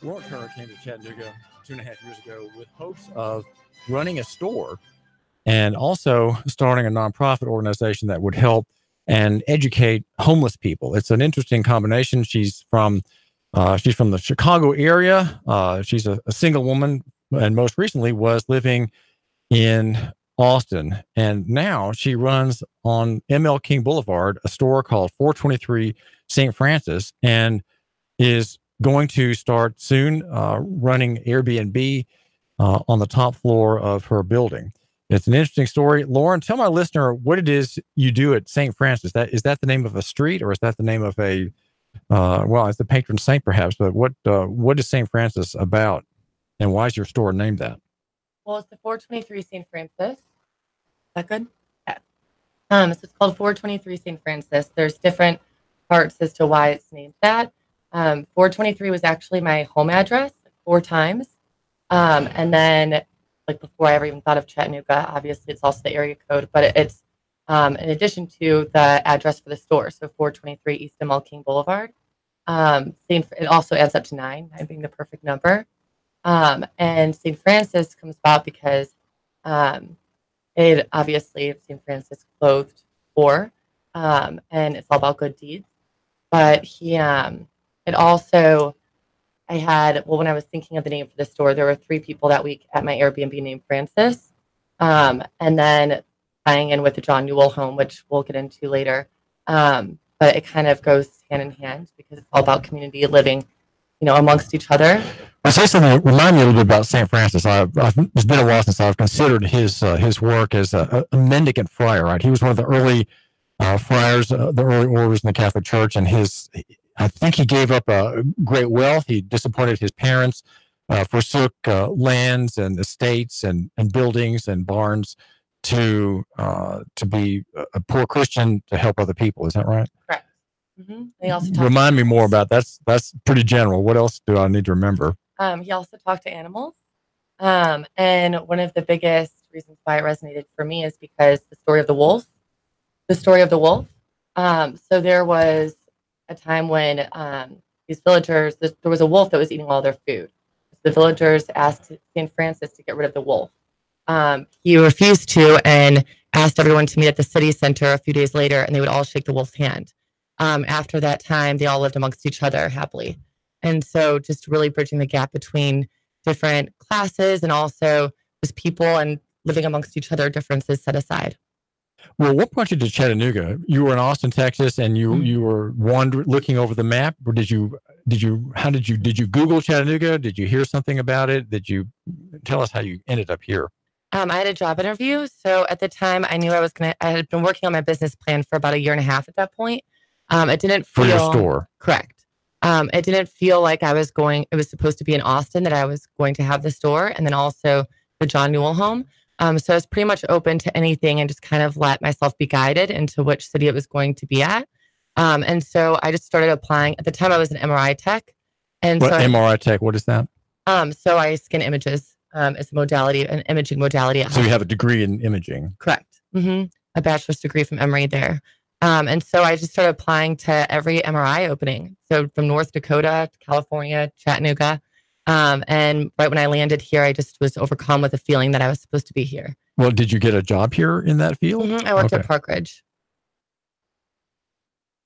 Lauren Turner came to Chattanooga 2.5 years ago with hopes of running a store and also starting a nonprofit organization that would help and educate homeless people. It's an interesting combination. She's from the Chicago area. She's a single woman, and most recently was living in Austin. And now she runs on ML King Boulevard a store called 423 St. Francis, and is going to start soon running Airbnb on the top floor of her building. It's an interesting story. Lauren, tell my listener what it is you do at St. Francis. Is that the name of a street, or is that the name of a, it's the patron saint perhaps, but what is St. Francis about, and why is your store named that? Well, it's the 423 St. Francis. Is that good? Yeah. So it's called 423 St. Francis. There's different parts as to why it's named that. 423 was actually my home address 4 times. And then, like, before I ever even thought of Chattanooga, obviously it's also the area code, but it's in addition to the address for the store. So 423 East ML King Boulevard. It also adds up to 9 being the perfect number. And St. Francis comes about because it obviously St. Francis clothed poor, and it's all about good deeds. But it also, when I was thinking of the name for the store, there were 3 people that week at my Airbnb named Francis. And then tying in with the John Newell home, which we'll get into later. But it kind of goes hand in hand because it's all about community living, amongst each other. I say something. Remind me a little bit about St. Francis. It's been a while since I've considered his work as a mendicant friar. Right, he was one of the early friars, the early orders in the Catholic Church, and I think he gave up great wealth. He disappointed his parents, forsook lands and estates and buildings and barns to be a poor Christian to help other people. Is that right? Correct. Mm-hmm. He also remind me more about that's pretty general. What else do I need to remember? He also talked to animals, and one of the biggest reasons why it resonated for me is because the story of the wolf. So there was a time when these villagers, there was a wolf that was eating all their food. So the villagers asked St. Francis to get rid of the wolf. He refused to and asked everyone to meet at the city center a few days later, and they would all shake the wolf's hand. After that time, they all lived amongst each other happily. And so just really bridging the gap between different classes and also just people and living amongst each other, differences set aside. Well, what brought you to Chattanooga? You were in Austin, Texas, and you were looking over the map, or did you Google Chattanooga? Did you hear something about it? Did you tell us how you ended up here? I had a job interview. So at the time I knew I had been working on my business plan for about 1.5 years at that point. It didn't feel for your store. Correct. It didn't feel like it was supposed to be in Austin that I was going to have the store, and then also the John Newell home. So I was pretty much open to anything and just kind of let myself be guided into which city it was going to be at. And so I just started applying. At the time I was an MRI tech. And MRI tech, what is that? So I scan images. It's an imaging modality. So you have a degree in imaging. Correct. Mm-hmm. A bachelor's degree from Emory there. And so I just started applying to every MRI opening. So from North Dakota to California, Chattanooga. And right when I landed here, I just was overcome with a feeling that I was supposed to be here. Well, did you get a job here in that field? Mm-hmm. I worked at Park Ridge.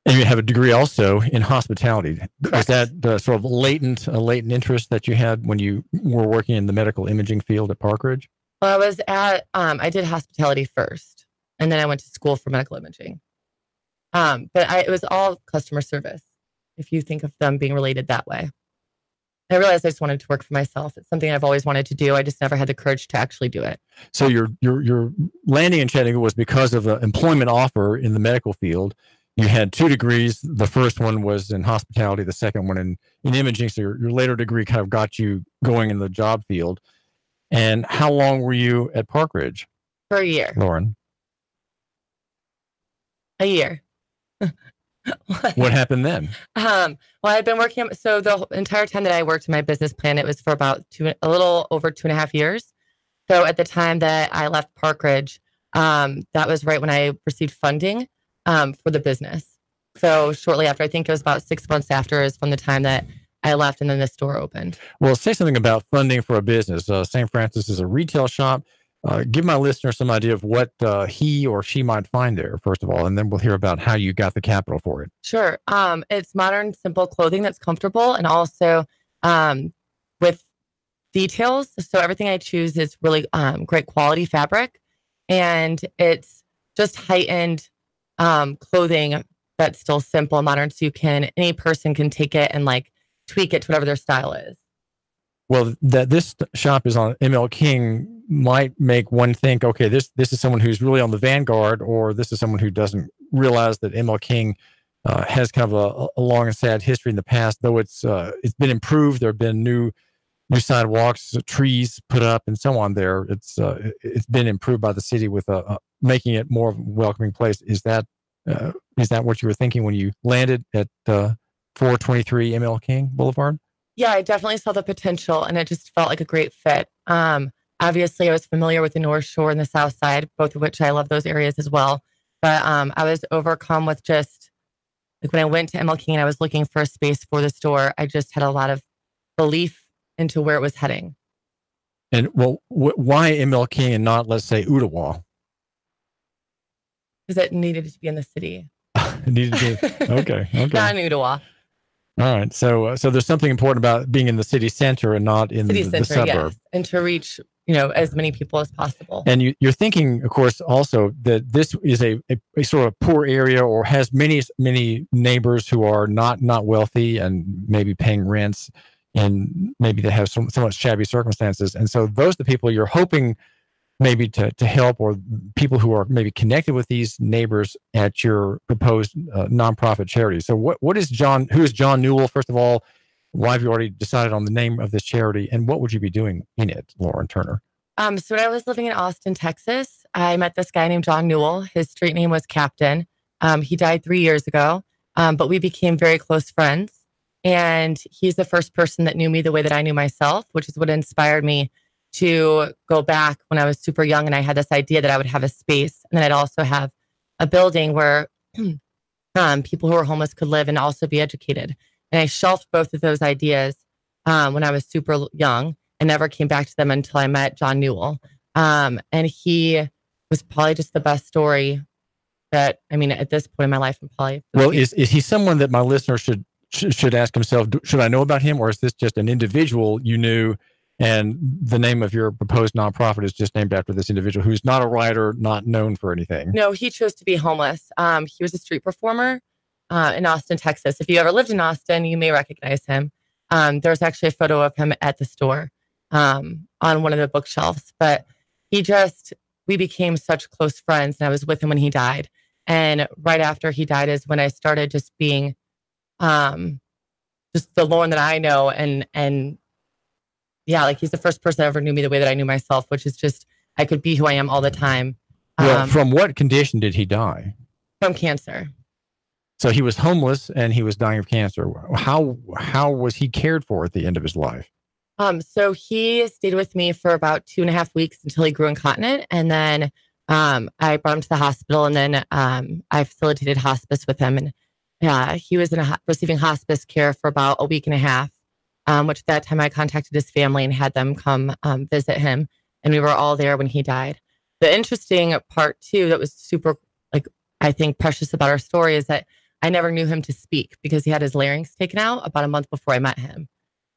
And you have a degree also in hospitality. Correct. Is that the sort of latent interest that you had when you were working in the medical imaging field at Park Ridge? Well, I was I did hospitality first, and then I went to school for medical imaging. But it was all customer service, if you think of them being related that way. I realized I just wanted to work for myself. It's something I've always wanted to do. I just never had the courage to actually do it. So your landing in Chattanooga was because of an employment offer in the medical field. You had 2 degrees. The first one was in hospitality. The second one in imaging. So your later degree kind of got you going in the job field. And how long were you at Park Ridge? For a year. Lauren? A year. What happened then? Well, I'd been working. So the entire time that I worked in my business plan, it was for about a little over 2.5 years. So at the time that I left Park Ridge, That was right when I received funding for the business. So shortly after, I think it was about 6 months after, is from the time that I left and then the store opened. Well, say something about funding for a business. St. Francis is a retail shop. Give my listener some idea of what he or she might find there, first of all, and then we'll hear about how you got the capital for it. Sure. It's modern, simple clothing that's comfortable and also with details. So everything I choose is really great quality fabric, and it's just heightened clothing that's still simple, modern. So any person can take it and like tweak it to whatever their style is. Well, that this shop is on ML King might make one think, okay, this is someone who's really on the vanguard, or this is someone who doesn't realize that ML King has kind of a long and sad history in the past. Though it's been improved, there have been new sidewalks, trees put up, and so on. There, it's been improved by the city with making it more of a welcoming place. Is that what you were thinking when you landed at 423 ML King Boulevard? Yeah, I definitely saw the potential, and it just felt like a great fit. Obviously, I was familiar with the North Shore and the South Side, both of which I love those areas as well. But I was overcome with just, like, when I went to ML King and I was looking for a space for the store, I just had a lot of belief into where it was heading. And well, why ML King and not, let's say, Ottawa? Because it needed to be in the city. It needed to be, okay. Not in Ottawa. All right. So there's something important about being in the city center and not in the suburb. Yes. And to reach, as many people as possible. And you're thinking, of course, also that this is a sort of poor area, or has many neighbors who are not wealthy and maybe paying rents, and maybe they have somewhat shabby circumstances. And so those are the people you're hoping maybe to help, or people who are maybe connected with these neighbors at your proposed nonprofit charity. So who is John Newell, first of all? Why have you already decided on the name of this charity, and what would you be doing in it, Lauren Turner? So when I was living in Austin, Texas, I met this guy named John Newell. His street name was Captain. He died 3 years ago, but we became very close friends. And he's the first person that knew me the way that I knew myself, which is what inspired me to go back when I was super young, and I had this idea that I would have a space, and then I'd also have a building where people who are homeless could live and also be educated. And I shelved both of those ideas when I was super young, and never came back to them until I met John Newell. And he was probably just the best story that, at this point in my life, I'm probably. Well, is he someone that my listener should ask himself, should I know about him, or is this just an individual you knew, and the name of your proposed nonprofit is just named after this individual who's not a writer, not known for anything? No, he chose to be homeless. He was a street performer in Austin, Texas. If you ever lived in Austin, you may recognize him. There's actually a photo of him at the store on one of the bookshelves. But we became such close friends, and I was with him when he died. And right after he died is when I started just being just the Lauren that I know, and yeah, like, he's the first person that ever knew me the way that I knew myself, which is just, I could be who I am all the time. Well, from what condition did he die? From cancer. So he was homeless and he was dying of cancer. How was he cared for at the end of his life? So he stayed with me for about 2.5 weeks until he grew incontinent. And then I brought him to the hospital, and then I facilitated hospice with him. And he was receiving hospice care for about a week and a half. Which at that time I contacted his family and had them come visit him. And we were all there when he died. The interesting part too, that was super, I think, precious about our story, is that I never knew him to speak because he had his larynx taken out about a month before I met him.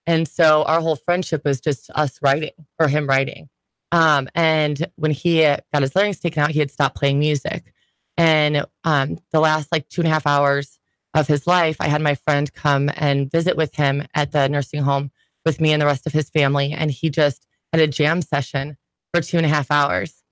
And so our whole friendship was just us writing, or him writing. And when he got his larynx taken out, he had stopped playing music. And the last 2.5 hours of his life, I had my friend come and visit with him at the nursing home with me and the rest of his family. And he just had a jam session for 2.5 hours,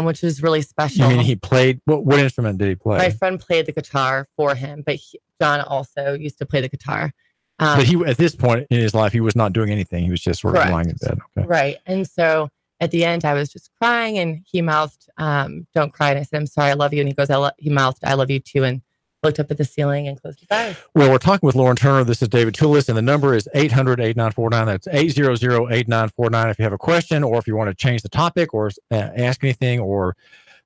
which was really special. You mean he played, what instrument did he play? My friend played the guitar for him, but John also used to play the guitar. But he, at this point in his life, he was not doing anything. He was just sort of lying in bed. Okay. Right. And so at the end, I was just crying, and he mouthed, "Don't cry." And I said, "I'm sorry, I love you." And he goes, he mouthed, "I love you too." And looked up at the ceiling and closed his eyes. Well, we're talking with Lauren Turner. This is David Toulis, and the number is 800-8949. That's 800-8949. If you have a question, or if you want to change the topic, or ask anything, or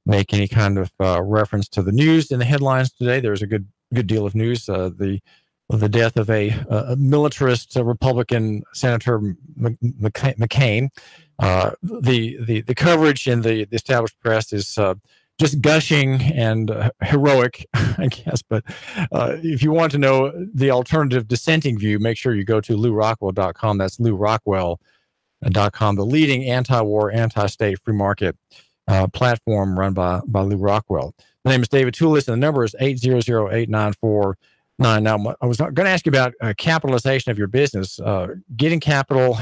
make any kind of reference to the news in the headlines today. There's a good deal of news. The death of a militarist Republican Senator McCain. The coverage in the established press is just gushing and heroic, I guess. But if you want to know the alternative dissenting view, make sure you go to LouRockwell.com. That's LouRockwell.com, the leading anti-war, anti-state free market platform run by Lou Rockwell. The name is David Toulis, and the number is 800-894-9. Now, I was going to ask you about capitalization of your business. Getting capital,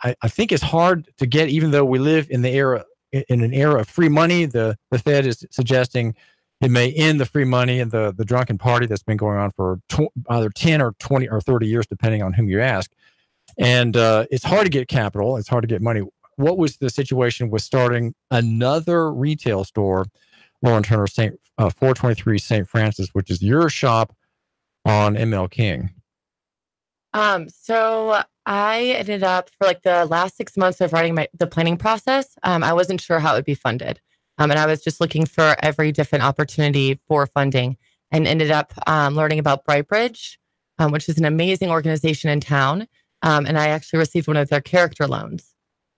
I think, is hard to get, even though we live in an era of free money. The Fed is suggesting it may end the free money and the drunken party that's been going on for either 10 or 20 or 30 years, depending on whom you ask. And it's hard to get capital. It's hard to get money. What was the situation with starting another retail store, Lauren Turner, 423 St. Francis, which is your shop on ML King? So I ended up, for like the last 6 months of writing the planning process, I wasn't sure how it would be funded. And I was just looking for every different opportunity for funding, and ended up learning about Brightbridge, which is an amazing organization in town. And I actually received one of their character loans.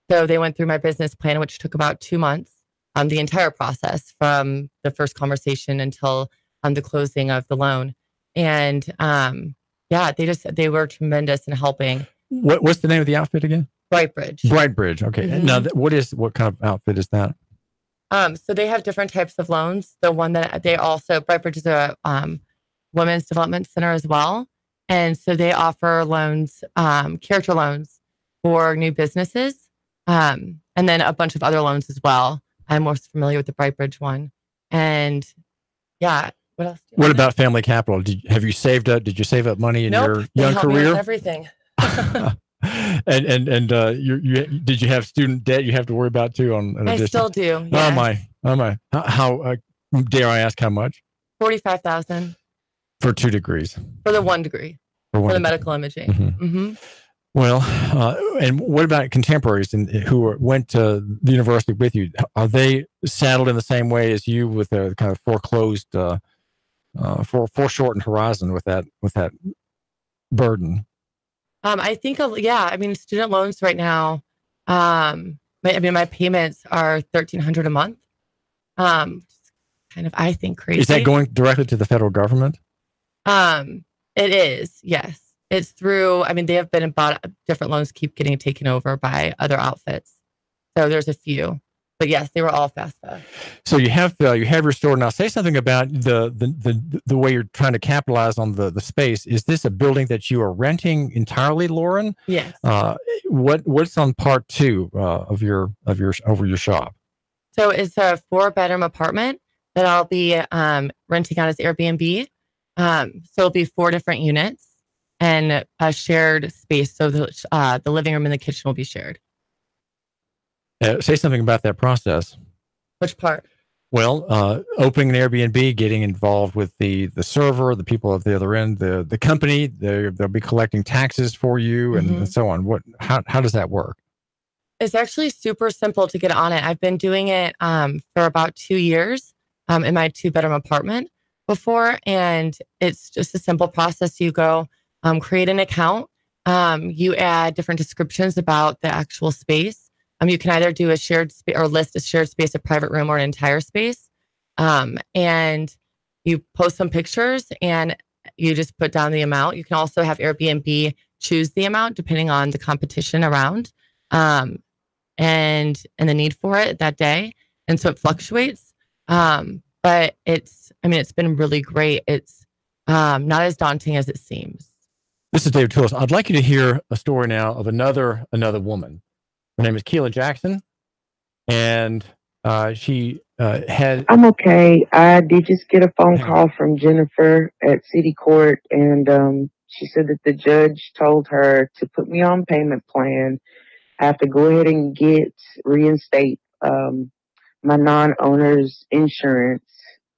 So they went through my business plan, which took about 2 months, the entire process from the first conversation until the closing of the loan. And yeah, they were tremendous in helping. What's the name of the outfit again? Brightbridge. Brightbridge. Okay. Mm-hmm. Now, what kind of outfit is that? So they have different types of loans. The one that Brightbridge is a women's development center as well. And so they offer loans, character loans for new businesses. And then a bunch of other loans as well. I'm most familiar with the Brightbridge one. And yeah, what else? What about family capital? Have you saved up? Did you save up money in your young career? Everything. and did you have student debt you have to worry about too? I still do. Yes. Oh my! How dare I ask how much? $45,000 for 2 degrees. For the 1 degree. For the medical imaging. Mm-hmm. Mm-hmm. Well, and what about contemporaries who went to the university with you? Are they saddled in the same way as you with a kind of foreclosed, foreshortened horizon with that burden? I think, student loans right now. My payments are $1,300 a month. Kind of, I think, crazy. Is that going directly to the federal government? It is, yes. It's through, they have been bought, different loans keep getting taken over by other outfits. So there's a few, but yes, they were all FAFSA. So you have your store now. Say something about the way you're trying to capitalize on the space. Is this a building that you are renting entirely, Lauren? Yes. What's on part 2 of your shop? So it's a 4-bedroom apartment that I'll be renting out as Airbnb. So it'll be 4 different units and a shared space. So the living room and the kitchen will be shared. Say something about that process. Which part? Well, opening an Airbnb, getting involved with the server, the people at the other end, the company, they'll be collecting taxes for you and so on. How does that work? It's actually super simple to get on it. I've been doing it for about 2 years in my 2-bedroom apartment before, and it's just a simple process. You go create an account. You add different descriptions about the actual space. You can either do a shared space or list a shared space, a private room, or an entire space. And you post some pictures and you just put down the amount. You can also have Airbnb choose the amount depending on the competition around and the need for it that day. And so it fluctuates. But it's been really great. It's not as daunting as it seems. This is David Toulis. I'd like you to hear a story now of another woman. Her name is Keela Jackson, and she had... I'm okay. I did just get a phone call from Jennifer at City Court, and she said that the judge told her to put me on payment plan. I have to go ahead and reinstate my non-owner's insurance,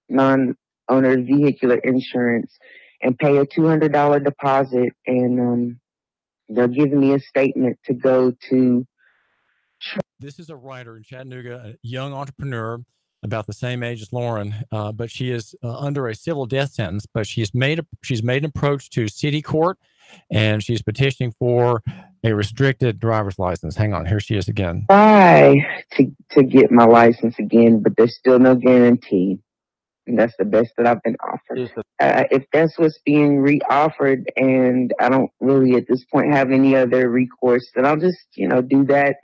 non-owner's vehicular insurance, and pay a $200 deposit, and they're giving me a statement to go to... This is a writer in Chattanooga, a young entrepreneur about the same age as Lauren, but she is under a civil death sentence. But she's made an approach to city court, and she's petitioning for a restricted driver's license. Hang on, here she is again. Try to get my license again, but there's still no guarantee. And that's the best that I've been offered. If that's what's being re-offered, and I don't really at this point have any other recourse, then I'll just, do that.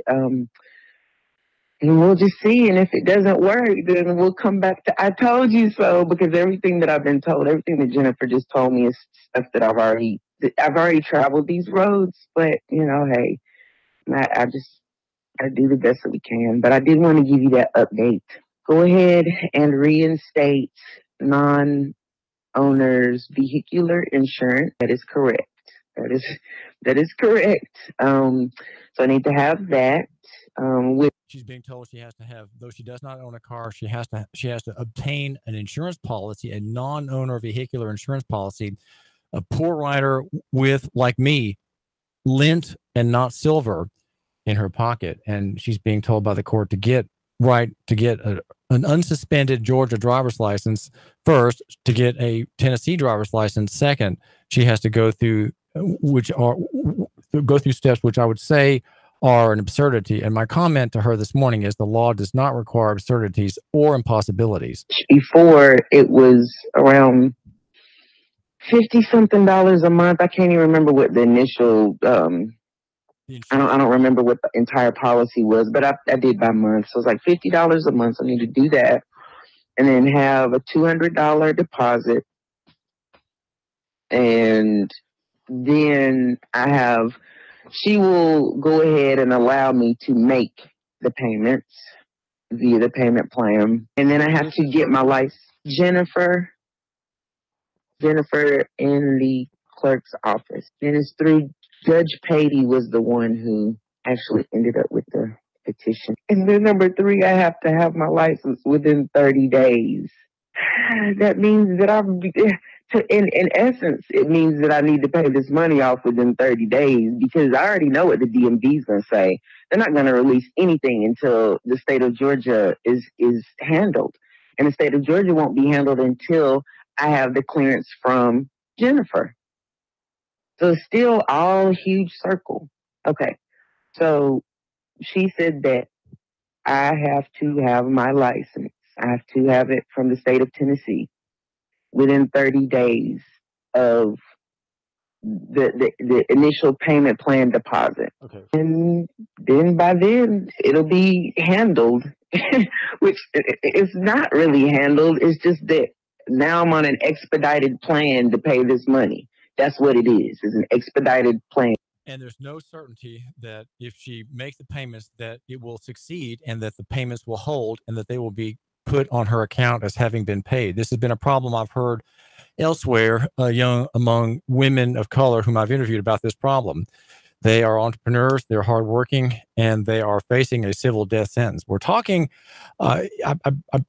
And we'll just see. And if it doesn't work, then we'll come back to I told you so, because everything that I've been told, everything that Jennifer just told me is stuff that I've already traveled these roads. But, hey, I do the best that we can. But I did want to give you that update. Go ahead and reinstate non-owner's vehicular insurance. That is correct. That is correct. So I need to have that. She's being told she has to have, though she does not own a car, she has to obtain an insurance policy, a non-owner vehicular insurance policy. A poor rider with, like me, lint and not silver in her pocket, and she's being told by the court to get an unsuspended Georgia driver's license first, to get a Tennessee driver's license second. She has to go through steps which I would say are an absurdity. And my comment to her this morning is the law does not require absurdities or impossibilities. Before, it was around $50-something a month. I can't even remember what the initial I don't remember what the entire policy was, but I did by month. So it's like $50 a month. So I need to do that, and then have a $200 deposit, and then she will go ahead and allow me to make the payments via the payment plan, and then I have to get my license. Jennifer in the clerk's office, and it's through Judge Patey was the one who actually ended up with the petition. And then number 3, I have to have my license within 30 days. That means that in essence, it means that I need to pay this money off within 30 days, because I already know what the DMV is going to say. They're not going to release anything until the state of Georgia is handled. And the state of Georgia won't be handled until I have the clearance from Jennifer. So it's still all a huge circle. Okay. So she said that I have to have my license. I have to have it from the state of Tennessee within 30 days of the initial payment plan deposit. Okay. And then by then it'll be handled, which it's not really handled. It's just that now I'm on an expedited plan to pay this money. That's what it is. It's an expedited plan. And there's no certainty that if she makes the payments that it will succeed, and that the payments will hold, and that they will be put on her account as having been paid. This has been a problem I've heard elsewhere among women of color whom I've interviewed about this problem. They are entrepreneurs, they're hardworking, and they are facing a civil death sentence. We're talking, I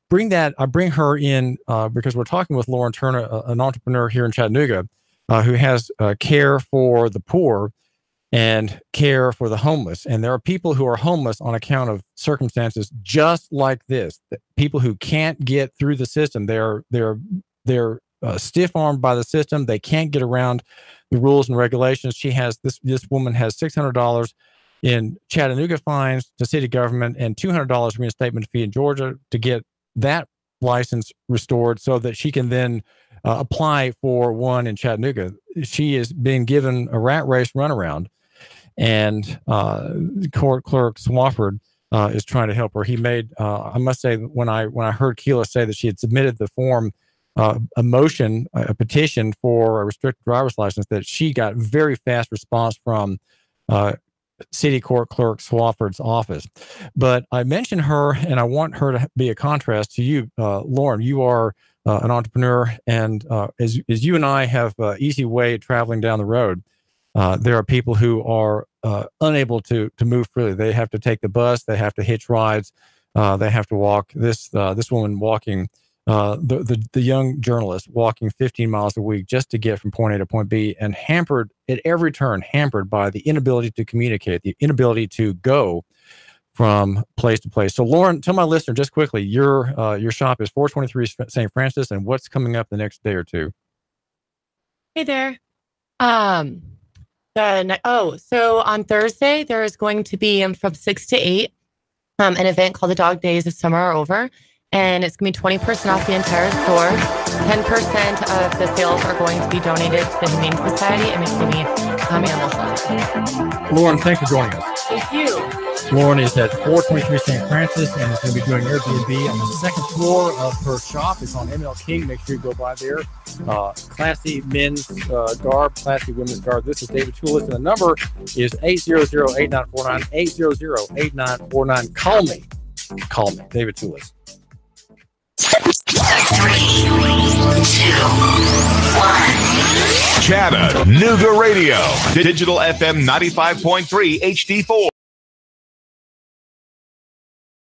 bring her in because we're talking with Lauren Turner, an entrepreneur here in Chattanooga, who has care for the poor and care for the homeless. And there are people who are homeless on account of circumstances just like this. People who can't get through the system. They're stiff-armed by the system. They can't get around the rules and regulations. This woman has $600 in Chattanooga fines to city government and $200 reinstatement fee in Georgia to get that license restored, so that she can then apply for one in Chattanooga. She is being given a rat race runaround, and court clerk Swafford is trying to help her. He made, I must say, when I heard Keela say that she had submitted the form, a petition for a restricted driver's license, that she got very fast response from city court clerk Swafford's office. But I mentioned her, and I want her to be a contrast to you, Lauren. You are an entrepreneur, and as you and I have an easy way of traveling down the road, there are people who are unable to move freely. They have to take the bus, they have to hitch rides, they have to walk. This woman walking, the young journalist walking 15 miles a week just to get from point A to point B, and hampered at every turn, hampered by the inability to communicate, the inability to go from place to place. So, Lauren, tell my listener just quickly, your shop is 423 St. Francis, and what's coming up the next day or two? Hey there. So on Thursday, there is going to be from 6 to 8 an event called the Dog Days of Summer Are Over. And it's going to be 20% off the entire store. 10% of the sales are going to be donated to the Humane Society and McKinney Animal Shelter. Lauren, thanks for joining us. Thank you. Lauren is at 423 St. Francis and is going to be doing Airbnb on the second floor of her shop. It's on ML King. Make sure you go by there. Classy men's garb, classy women's garb. This is David Toulis, and the number is 800-8949, 800-8949. Call me, David Toulis. 3, 2, 1. Chattanooga Radio, Digital FM 95.3 HD4.